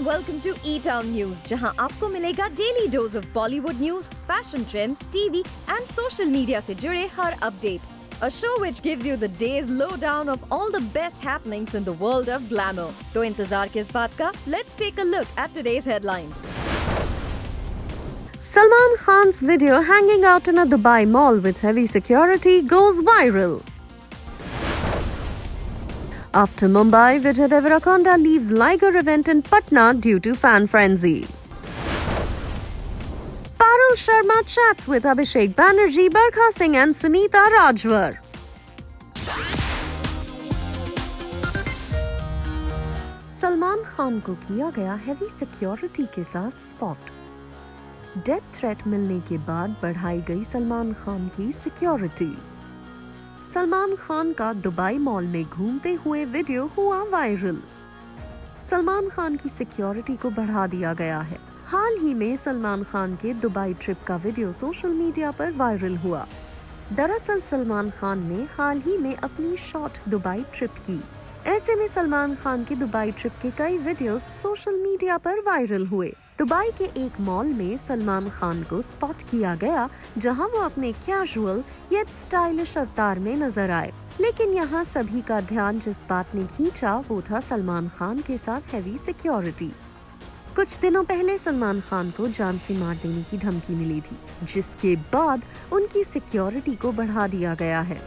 welcome to E-Town News, जहां आपको मिलेगा daily dose of Bollywood news, fashion trends, TV and social media से जुड़े हर update. A show which gives you the day's lowdown of all the best happenings in the world of glamour. तो इंतजार किस बात का? Let's take a look at today's headlines. Salman Khan's video hanging out in a Dubai mall with heavy security goes viral. After Mumbai, Vijay Deverakonda leaves Liger event in Patna due to fan frenzy. Paras Kalnawat chats with Abhishek, Banerjee, Barkha, Singh and Sunita Rajwar. Salman Khan को किया गया heavy security के साथ spot. Death threat मिलने के बाद बढ़ाई गई सलमान खान की सिक्योरिटी. सलमान खान का दुबई मॉल में घूमते हुए वीडियो हुआ वायरल. सलमान खान की सिक्योरिटी को बढ़ा दिया गया है. हाल ही में सलमान खान के दुबई ट्रिप का वीडियो सोशल मीडिया पर वायरल हुआ. दरअसल सलमान खान ने हाल ही में अपनी शॉर्ट दुबई ट्रिप की. ऐसे में सलमान खान की दुबई ट्रिप के कई वीडियोस सोशल मीडिया पर वायरल हुए. दुबई के एक मॉल में सलमान खान को स्पॉट किया गया, जहां वो अपने कैजुअल येट स्टाइलिश अवतार में नजर आए. लेकिन यहां सभी का ध्यान जिस बात ने खींचा वो था सलमान खान के साथ हेवी सिक्योरिटी. कुछ दिनों पहले सलमान खान को जान से मार देने की धमकी मिली थी, जिसके बाद उनकी सिक्योरिटी को बढ़ा दिया गया है.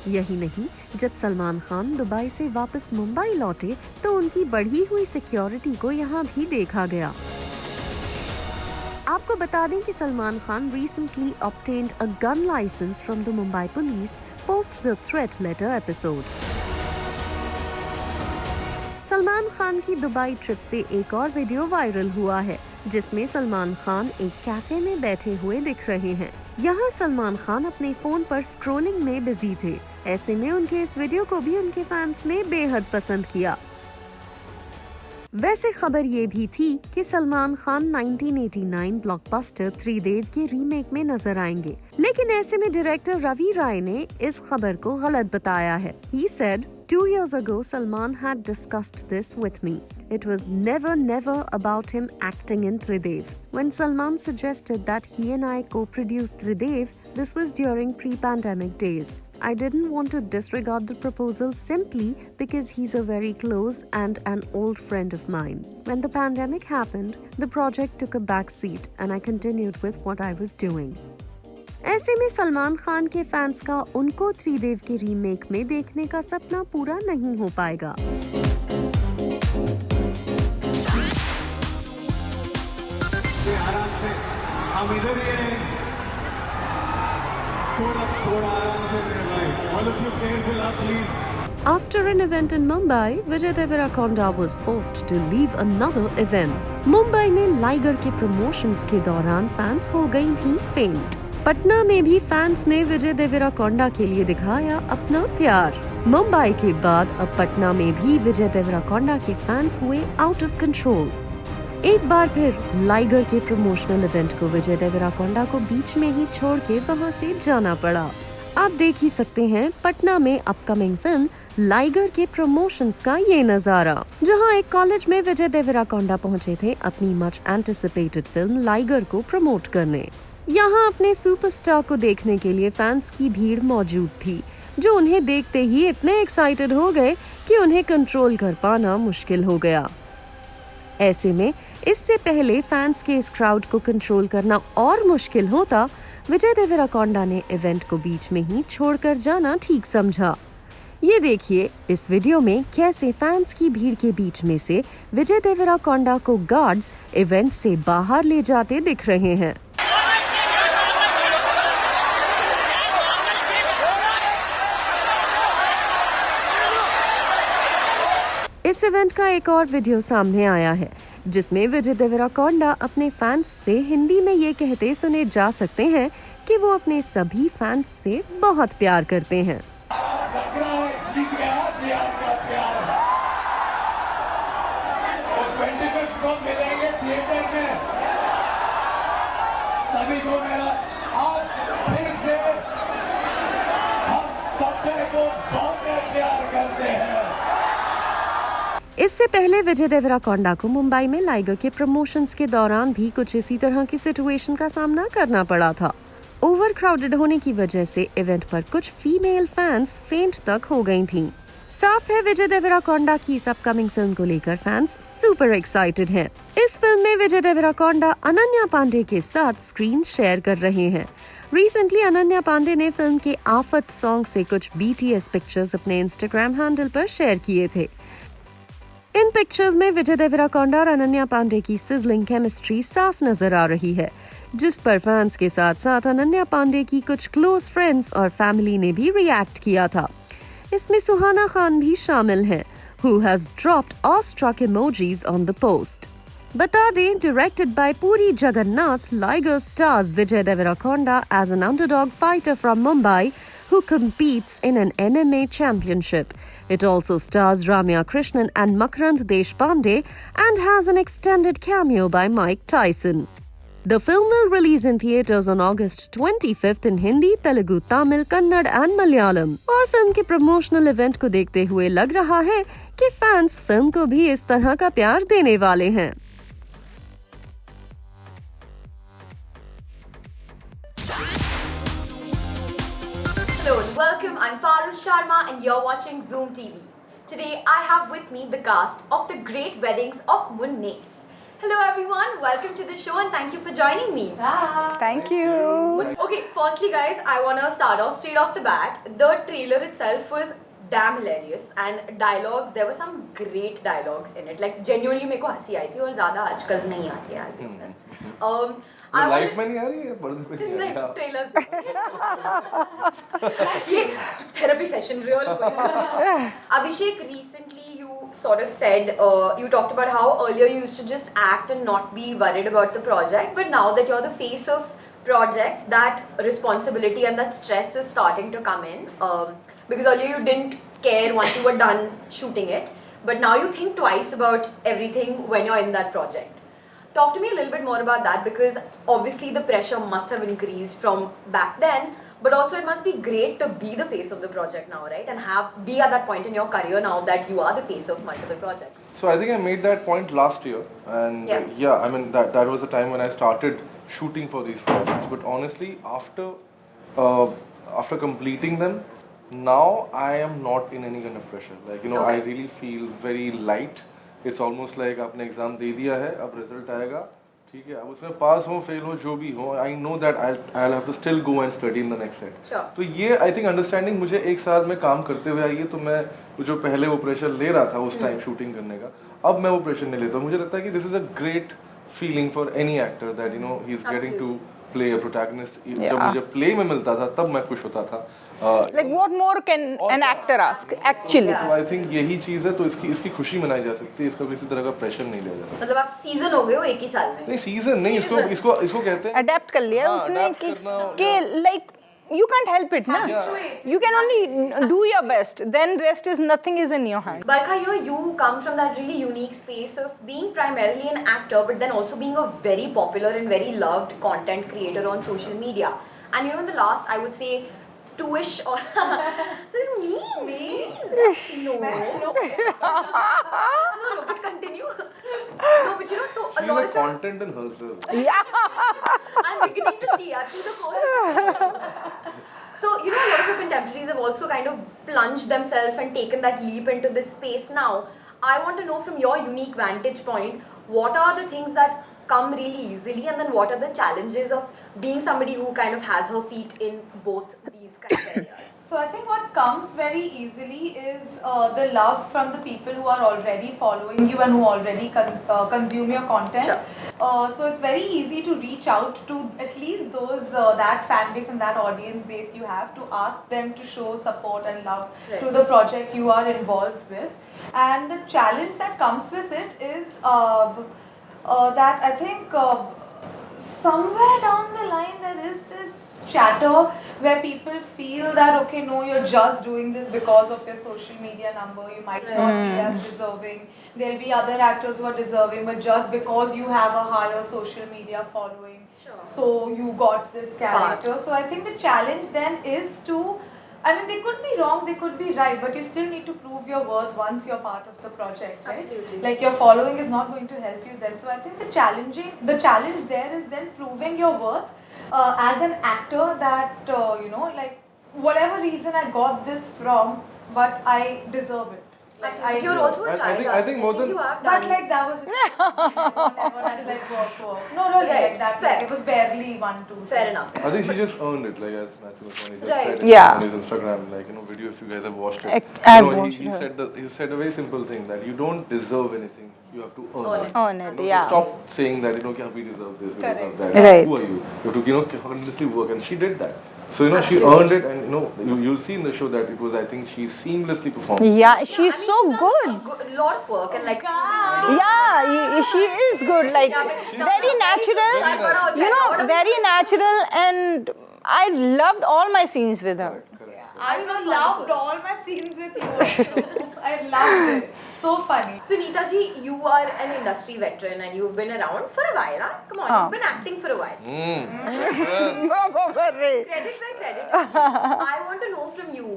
यही नहीं, जब सलमान खान दुबई से वापस मुंबई लौटे तो उनकी बढ़ी हुई सिक्योरिटी को यहाँ भी देखा गया. आपको बता दें कि Salman Khan recently obtained a gun license from the Mumbai police post the threat letter episode. Salman Khan की दुबई ट्रिप से एक और वीडियो वायरल हुआ है, जिसमें सलमान खान एक कैफे में बैठे हुए दिख रहे हैं. यहाँ सलमान खान अपने फोन पर स्क्रोलिंग में बिजी थे. ऐसे में उनके इस वीडियो को भी उनके फैंस ने बेहद पसंद किया. वैसे खबर ये भी थी कि सलमान खान 1989 ब्लॉकबस्टर त्रिदेव के रीमेक में नजर आएंगे, लेकिन ऐसे में डायरेक्टर रवि राय ने इस खबर को गलत बताया है. He said, 2 years ago, Salman had discussed this with me. It was never about him acting in Tridev. When Salman suggested that he and I co-produce Tridev, this was during pre-pandemic days. I didn't want to disregard the proposal simply because he's a very close and an old friend of mine. When the pandemic happened, the project took a back seat and I continued with what I was doing. ऐसे में सलमान खान के fans का उनको त्रिदेव के remake में देखने का सपना पूरा नहीं हो पाएगा. आराम से हम इधर ही हैं, थोड़ा आराम से All of you careful, please. After an event in Mumbai, Vijay Deverakonda was forced to leave another event. Mumbai में लाइगर के प्रमोशंस के दौरान फैंस हो गई थी फेंट. पटना में भी फैंस ने विजय देवराकोंडा के लिए दिखाया अपना प्यार. मुंबई के बाद अब पटना में भी विजय देवराकोंडा के फैंस हुए आउट ऑफ कंट्रोल. एक बार फिर लाइगर के प्रमोशनल इवेंट को विजय देवराकोंडा को बीच में ही छोड़ के वहाँ से जाना पड़ा. आप देख ही सकते हैं पटना में अपकमिंग फिल्म लाइगर के प्रमोशंस का ये नजारा, जहां एक कॉलेज में विजय देवराकोंडा पहुंचे थे अपनी मच एंटिसिपेटेड फिल्म लाइगर को प्रमोट करने. यहाँ अपने सुपरस्टार को देखने के लिए फैंस की भीड़ मौजूद थी, जो उन्हें देखते ही इतने एक्साइटेड हो गए कि उन्हें कंट्रोल कर पाना मुश्किल हो गया. ऐसे में इससे पहले फैंस के इस क्राउड को कंट्रोल करना और मुश्किल होता, विजय देवराकोंडा ने इवेंट को बीच में ही छोड़कर जाना ठीक समझा. ये देखिए इस वीडियो में कैसे फैंस की भीड़ के बीच में से विजय देवराकोंडा को गार्ड्स इवेंट से बाहर ले जाते दिख रहे हैं. इस इवेंट का एक और वीडियो सामने आया है, जिसमें विजय देवराकोंडा अपने फैंस से हिंदी में ये कहते सुने जा सकते हैं कि वो अपने सभी फैंस से बहुत प्यार करते हैं. सभी को मेरा आज फिर से हम सबको बहुत प्यार करते हैं. इससे पहले विजय देवराकोंडा को मुंबई में लाइगर के प्रमोशंस के दौरान भी कुछ इसी तरह की सिचुएशन का सामना करना पड़ा था। ओवरक्राउडेड होने की वजह से इवेंट पर कुछ फीमेल फैंस फेंट तक हो गई थीं। साफ है विजय देवराकोंडा की इस अपकमिंग फिल्म को लेकर फैंस सुपर एक्साइटेड हैं। इस फिल्म में विजय देवराकोंडा अनन्या पांडे के साथ स्क्रीन शेयर कर रहे हैं। रिसेंटली अनन्या पांडे ने फिल्म के आफत सॉन्ग से कुछ BTS पिक्चर्स अपने इंस्टाग्राम हैंडल पर शेयर किए थे। इन पिक्चर्स में विजय देवराकोंडा और अनन्या पांडे की सिजलिंग केमिस्ट्री साफ नजर आ रही है, जिस पर फैंस के साथ साथ अनन्या पांडे की कुछ क्लोज फ्रेंड्स और फैमिली ने भी रिएक्ट किया था। इसमें सुहाना खान भी शामिल हैं, who has dropped awestruck emojis on the post. बता दें, directed by Puri Jagannath, Liger stars Vijay Deverakonda as an underdog fighter from Mumbai who competes in an MMA championship. It also stars Ramya Krishnan and Makarand Deshpande and has an extended cameo by Mike Tyson. The film will release in theaters on August 25th in Hindi, Telugu, Tamil, Kannada and Malayalam. और film के promotional event को देखते हुए लग रहा है कि fans film को भी इस तरह का प्यार देने वाले हैं। Hello and welcome. I'm Paras Sharma and you're watching Zoom TV. Today I have with me the cast of the great weddings of Munnes. Hello everyone, welcome to the show and thank you for joining me. Thank you. Okay, firstly guys, I want to start off straight off the bat. The trailer itself was damn hilarious and dialogues, there were some great dialogues in it. Like genuinely मेरे को हंसी आई थी और ज़्यादा आजकल नहीं आती है, I'll be honest. लाइफ में नहीं आ रही है, पर्दे पे नहीं आ रही है। ट्रेलर्स ये therapy session real Abhishek, recently you sort of said you talked about how earlier you used to just act and not be worried about the project, but now that you're the face of projects, that responsibility and that stress is starting to come in, because earlier you didn't care once you were done shooting it, but now you think twice about everything when you're in that project. Talk to me a little bit more about that, because obviously the pressure must have increased from back then, but also it must be great to be the face of the project now, right? And be at that point in your career now that you are the face of multiple projects. So I think I made that point last year, and I mean that was the time when I started shooting for these projects. But honestly, after completing them, now I am not in any kind of pressure. Like, you know, I really feel very light. It's almost like आपने exam दे दिया है, अब result आएगा, ठीक है, अब उसमें पास हो फेल हो जो भी हो, I know that I have to still go and study in the next set. तो ये आई थिंक अंडरस्टैंडिंग मुझे एक साल में काम करते हुए आई है. तो मैं जो पहले वो प्रेशर ले रहा था उस टाइम शूटिंग करने का, अब मैं वो प्रेशर नहीं लेता. मुझे लगता है कि this is a great feeling for any actor that you know he is getting to play a protagonist. जब मुझे प्ले में मिलता था तब मैं खुश होता था. Like what more can an actor ask actually? तो आई थिंक यही चीज है, तो इसकी खुशी मनाई जा सकती है, इसका किसी तरह का प्रेशर नहीं लिया जा सकता. मतलब आप सीजन हो गए हो एक ही साल में? नहीं सीजन नहीं, इसको कहते हैं अडेप्ट कर लिया उसने कि like you can't help it, na? You can only do your best. Then rest is nothing is in your hand. Barkha, you know, you come from that really unique space of being primarily an actor, but then also being a very popular and very loved content creator on social media. And you know, in the last, I would say, two-ish or so me no but continue. No, but you know, so a lot of content in herself. I'm beginning to see actually the course. So you know, a lot of your contemporaries have also kind of plunged themselves and taken that leap into this space now. I want to know from your unique vantage point, what are the things that come really easily, and then what are the challenges of being somebody who kind of has her feet in both these kind of areas? So I think what comes very easily is the love from the people who are already following you and who already consume your content. Sure. So it's very easy to reach out to at least those that fan base and that audience base you have, to ask them to show support and love to the project you are involved with. And the challenge that comes with it is that I think somewhere down the line there is this chatter where people feel that okay, no, you're just doing this because of your social media number, you might not be as deserving. There'll be other actors who are deserving, but just because you have a higher social media following, so you got this character. So I think the challenge then is to I mean, they could be wrong, they could be right, but you still need to prove your worth once you're part of the project, right? Absolutely. Like your following is not going to help you then. So I think the challenge there is then proving your worth as an actor that you know, like whatever reason I got this from, but I deserve it. Like You're also a I child think artist. more than- you have but done like that was never had like work. No, really, Right, like that. fair. Like, it was barely 1-2. fair enough. I think she just earned it, like as Matthew was just Right. said Yeah. on his Instagram, like, you know, video, if you guys have watched it. I've You know, watched he it. said a very simple thing, that you don't deserve anything, you have to earn it. On it, You know, yeah. Stop saying that, you know, "Kya, we deserve this, we deserve that." Right. Who are you? You have to, you know, honestly work, and she did that. So, you know, she earned it, and, you know, you'll see in the show that it was, I think, she seamlessly performed. Yeah, she's so done good. A lot of work and like. Yeah, she is good. Like very natural. You know, very natural, and I loved all my scenes with her. Correct. I loved all my scenes with you also. I loved it. So funny. Sunita ji, you are an industry veteran and you've been around for a while. Huh? Come on, you've been acting for a while. Credit by credit. I want to know from you.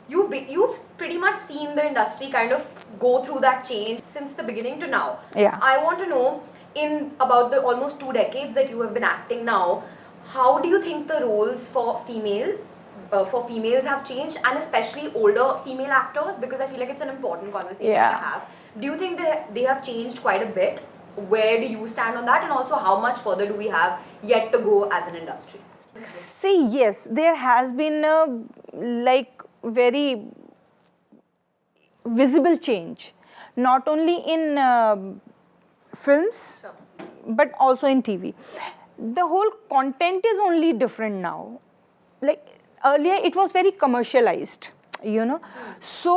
You've pretty much seen the industry kind of go through that change since the beginning to now. Yeah. I want to know, in about the almost 2 decades that you have been acting now, how do you think the roles for females have changed, and especially older female actors, because I feel like it's an important conversation Yeah. to have. Do you think they have changed quite a bit? Where do you stand on that, and also how much further do we have yet to go as an industry? See, yes, there has been a like very visible change, not only in films, but also in TV. The whole content is only different now. Like earlier, it was very commercialized, you know. So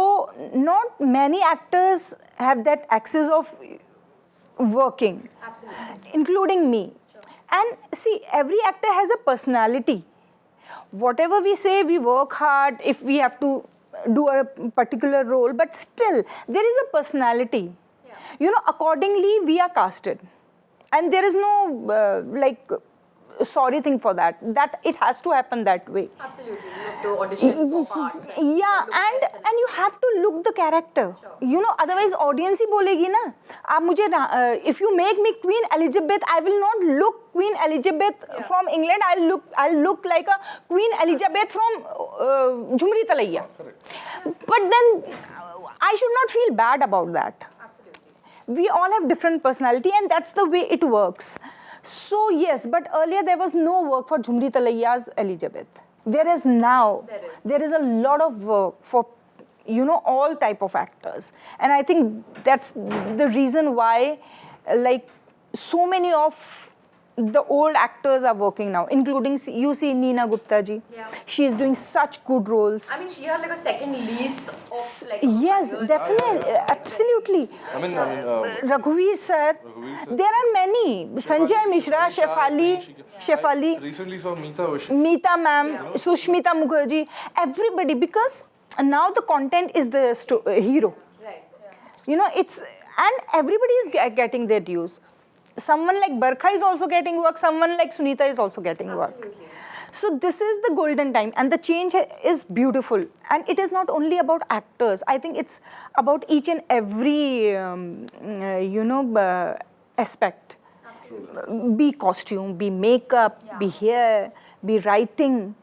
not many actors have that access of working, Absolutely. including me. And see, every actor has a personality. Whatever we say, we work hard if we have to do a particular role, but still, there is a personality. Yeah. You know, accordingly, we are casted. And there is no, sorry thing for that. That it has to happen that way. Absolutely. You have to audition for parts. Yeah, and you have to look the character. You know, otherwise audience ही बोलेगी ना. आप मुझे if you make me Queen Elizabeth, I will not look Queen Elizabeth from England. I'll look like a Queen Elizabeth from Jhumri Talaiya. But then I should not feel bad about that. Absolutely. We all have different personality, and that's the way it works. So yes, but earlier there was no work for Jhumri Talaiya's Elizabeth. Whereas now there is a lot of work for, you know, all type of actors. And I think that's the reason why, like, so many of the old actors are working now, including, you see Neena Gupta ji. Yeah. She is doing such good roles. I mean, she had like a second lease of like. Yes, career. definitely, absolutely. I mean, Raghuveer sir, there are many. Sanjay Mishra, Shefali, recently saw Meeta Meeta ma'am, Sushmita Mukherjee, everybody, because now the content is the hero. Right. You know, and everybody is getting their dues. Someone like Barkha is also getting work, someone like Sunita is also getting work. Absolutely. So this is the golden time, and the change is beautiful. And it is not only about actors. I think it's about each and every, aspect. Be costume, be makeup, be hair, be writing,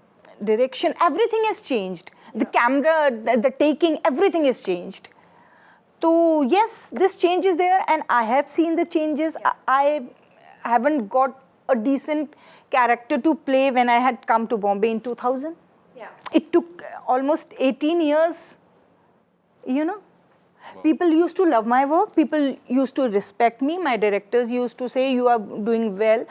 direction. Everything has changed. The camera, the taking, everything is changed. So yes, this change is there, and I have seen the changes. I haven't got a decent character to play when I had come to Bombay in 2000. Yeah. It took almost 18 years, you know. People used to love my work. People used to respect me. My directors used to say, you are doing well.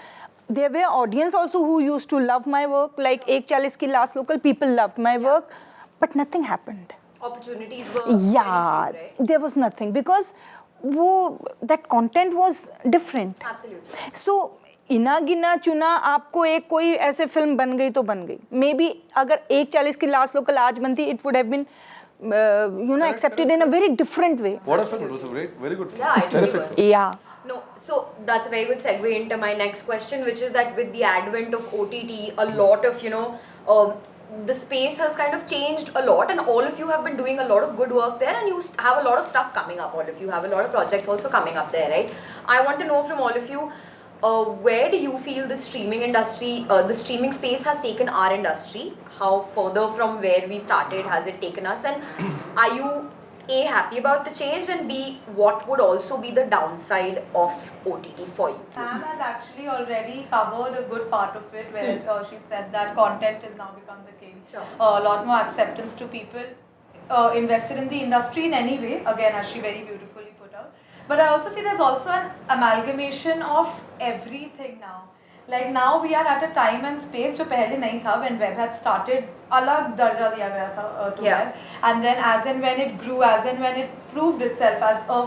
There were audience also who used to love my work. Like Ek 40 Ki Last Local, people loved my work. But nothing happened. Opportunities were Yeah, very few, right? there was nothing because that content was different. Absolutely. So, इना गिना चुना आपको एक कोई ऐसे film बन गई तो बन गई. Maybe अगर एक 40 की लास्ट लोकल आज बनती, it would have been, accepted in a very different way. What a film! It was a very good film. Yeah, it really was. Yeah. No, so that's a very good segue into my next question, which is that with the advent of OTT, a lot of, the space has kind of changed a lot, and all of you have been doing a lot of good work there, and you have a lot of stuff coming up. All of you have a lot of projects also coming up there, right? I want to know from all of you, where do you feel the streaming industry, the streaming space has taken our industry? How further from where we started has it taken us? And are you A, happy about the change, and B, what would also be the downside of OTT for you? Pam has actually already covered a good part of it, where she said that content has now become the king. Sure. A lot more acceptance to people invested in the industry in any way, again, as she very beautifully put out. But I also feel there's also an amalgamation of everything now. Like now we are at a time and space जो पहले नहीं था, when web had started, अलग दर्जा दिया गया था to web, and then as and when it grew, as and when it proved itself as a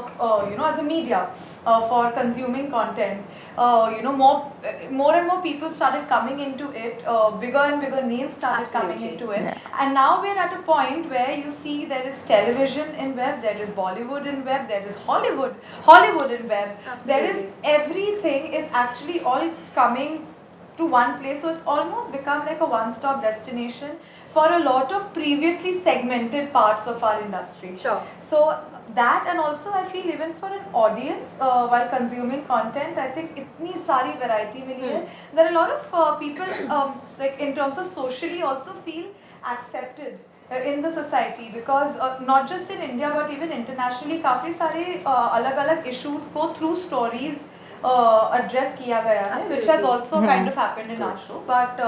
as a media for consuming content, more and more people started coming into it, bigger and bigger names started coming into it, and now we're at a point where you see there is television in web, there is Bollywood in web, there is Hollywood in web. There is everything is actually all coming to one place, so it's almost become like a one-stop destination for a lot of previously segmented parts of our industry. Sure. So that, and also I feel even for an audience while consuming content, I think itni sari variety mili hai. There are a lot of people like in terms of socially also feel accepted in the society, because not just in India but even internationally काफी सारे अलग-अलग issues को through stories address किया गया है, which has also kind of happened in our show, but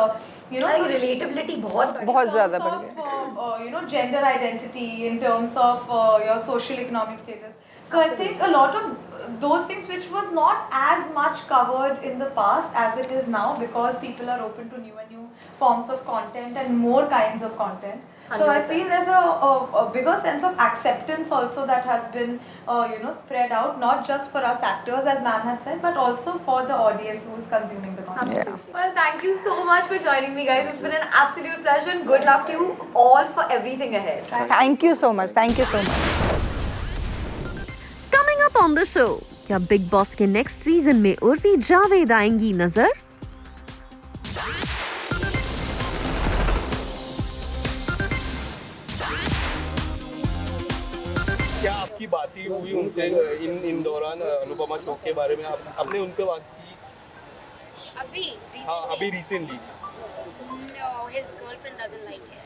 like relatability बहुत ज़्यादा बढ़ गया. Gender identity, in terms of your social economic status. So I think a lot of those things which was not as much covered in the past as it is now, because people are open to new and new forms of content and more kinds of content. 100%. So I feel there's a bigger sense of acceptance also that has been spread out, not just for us actors as ma'am had said, but also for the audience who is consuming the content. Absolutely. Well, thank you so much for joining me, guys. It's been an absolute pleasure, and good luck to you all for everything ahead. Thank you so much. Thank you so much. Coming up on the show, क्या big boss के next season में उर्फी जावेद आएंगी नजर? क्या आपकी बात ही हुई उनसे इन दौरान अनुपमा शो के बारे में? आपने उनसे बात की? अभी recently. No, his girlfriend doesn't like it.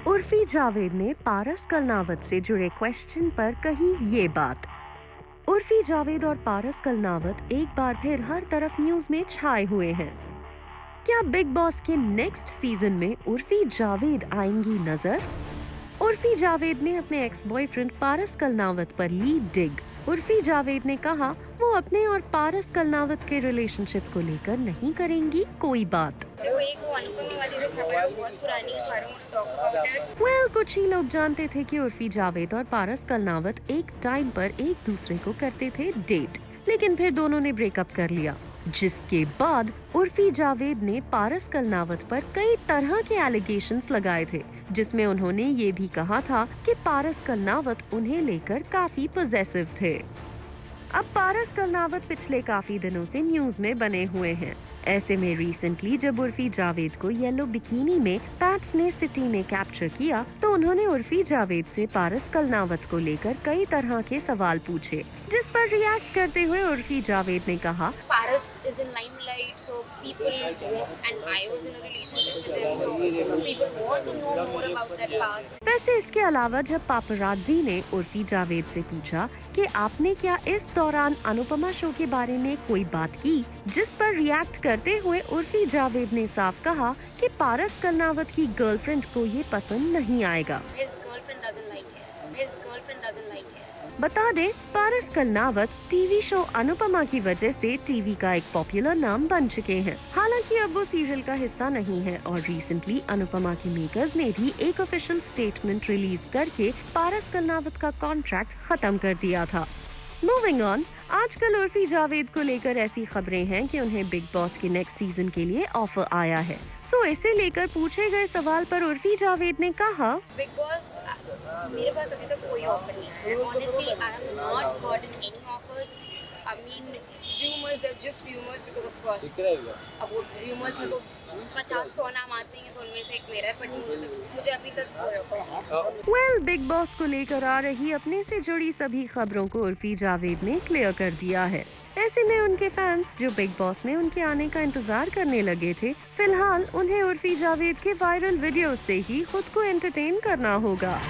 Urfi Javed ने पारस कलनावत से जुड़े क्वेश्चन पर कही ये बात. उर्फी जावेद और पारस कलनावत एक बार फिर हर तरफ न्यूज में छाए हुए हैं. क्या बिग बॉस के नेक्स्ट सीजन में उर्फी जावेद आएंगी नजर? उर्फी जावेद ने अपने एक्स बॉयफ्रेंड पारस कलनावत पर ली डिग. उर्फी जावेद ने कहा वो अपने और पारस कलनावत के रिलेशनशिप को लेकर नहीं करेंगी कोई बात. कुछ ही लोग जानते थे कि उर्फी जावेद और पारस कलनावत एक टाइम पर एक दूसरे को करते थे डेट, लेकिन फिर दोनों ने ब्रेकअप कर लिया, जिसके बाद उर्फी जावेद ने पारस कलनावत पर कई तरह के एलिगेशंस लगाए थे, जिसमें उन्होंने ये भी कहा था कि पारस कलनावत उन्हें लेकर काफी पॉसेसिव थे. अब पारस कलनावत पिछले काफी दिनों से न्यूज में बने हुए हैं. ऐसे में रिसेंटली जब उर्फी जावेद को येलो बिकिनी में पैप्स ने सिटी ने कैप्चर किया, तो उन्होंने उर्फी जावेद से पारस कलनावत को लेकर कई तरह के सवाल पूछे, जिस पर रिएक्ट करते हुए उर्फी जावेद ने कहा, Paras is in limelight, so people and I was in a relationship with him, so people want to know more about that past. वैसे इसके अलावा जब पापराजी ने उर्फी जावेद से पूछा कि आपने क्या इस दौरान अनुपमा शो के बारे में कोई बात की, जिस पर रिएक्ट करते हुए उर्फी जावेद ने साफ कहा कि पारस कलनावत की गर्लफ्रेंड को ये पसंद नहीं आएगा. His girlfriend doesn't like it. His girlfriend doesn't like it. बता दे, पारस कलनावत टीवी शो अनुपमा की वजह से टीवी का एक पॉपुलर नाम बन चुके हैं. हालांकि अब वो सीरियल का हिस्सा नहीं है और रिसेंटली अनुपमा के मेकर्स ने भी एक ऑफिशियल स्टेटमेंट रिलीज करके पारस कलनावत का कॉन्ट्रैक्ट खत्म कर दिया था. मूविंग ऑन, आजकल उर्फी जावेद को लेकर ऐसी खबरें हैं कि उन्हें बिग बॉस के नेक्स्ट सीजन के लिए ऑफर आया है. सो इसे लेकर पूछे गए सवाल पर उर्फी जावेद ने कहा, बिग बॉस मेरे पास अभी तक कोई ऑफर नहीं आया है. Honestly, I have not gotten any offers. I mean, rumors, they're just rumors because of course अब वो rumors में तो 50-100 नाम आते हैं तो उनमें से एक मेरा है, बट मुझे अभी तक कोई ऑफर नहीं है। वेल, बिग बॉस को लेकर आ रही अपने से जुड़ी सभी खबरों को उर्फी जावेद ने क्लियर कर दिया है। ऐसे में उनके फैंस जो बिग बॉस में उनके आने का इंतजार करने लगे थे, फिलहाल उन्हें उर्फी जावेद के वायरल वीडियो से ही खुद को एंटरटेन करना होगा।